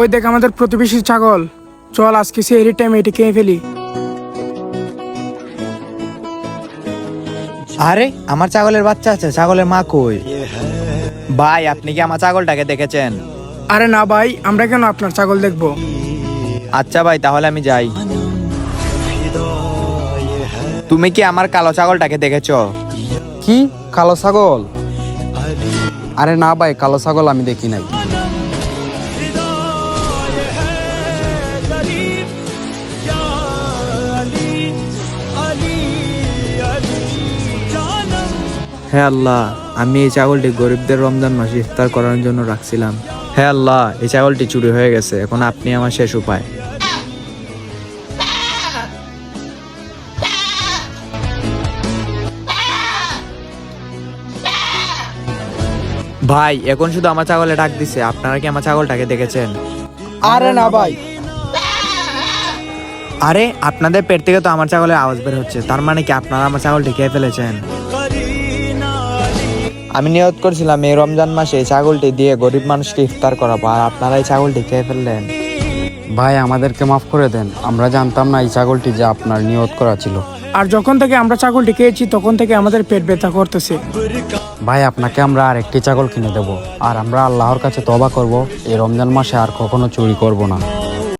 ওই দেখ আমাদের প্রতিবেশী ছাগল, চল আজকে সেহরি টাইম এটি খেয়ে ফেলি। আরে আমার ছাগলের বাচ্চা আছে, ছাগলের মা কই? ভাই আপনি কি আমার ছাগলটাকে দেখেছেন? আরে না ভাই, আমরা কেন আপনার ছাগল দেখবো? আচ্ছা ভাই, তাহলে আমি যাই। তুমি কি আমার কালো ছাগলটাকে দেখেছো? কি কালো ছাগল? আরে না ভাই, কালো ছাগল আমি দেখি নাই। হে আল্লাহ, আমি এই ছাগলটি গরিবদের রমজান মাসে ইফতার করার জন্য রাখছিলাম। হে আল্লাহ, এই ছাগলটি চুরি হয়ে গেছে, এখন আপনি আমার শেষ উপায়। ভাই এখন শুধু আমার ছাগলে ডাক দিছে, আপনারা কি আমার ছাগলটাকে দেখেছেন? আরে না ভাই। আরে আপনাদের পেট থেকে তো আমার ছাগলের আওয়াজ বের হচ্ছে, তার মানে কি আপনারা আমার ছাগলটি খেয়ে ফেলেছেন? আমি নিয়ত করছিলাম এই রমজান মাসে এই ছাগলটি দিয়ে গরিব মানুষকে ইফতার করাবো, আর আপনারা এই ছাগলটি খেয়ে ফেললেন। ভাই আমাদেরকে মাফ করে দেন, আমরা জানতাম না এই ছাগলটি যে আপনার নিয়ত করা ছিল। আর যখন থেকে আমরা ছাগলটি খেয়েছি তখন থেকে আমাদের পেট ব্যথা করতেছে। ভাই আপনাকে আমরা আর একটি ছাগল কিনে দেব, আর আমরা আল্লাহর কাছে তওবা করব এই রমজান মাসে আর কখনো চুরি করব না।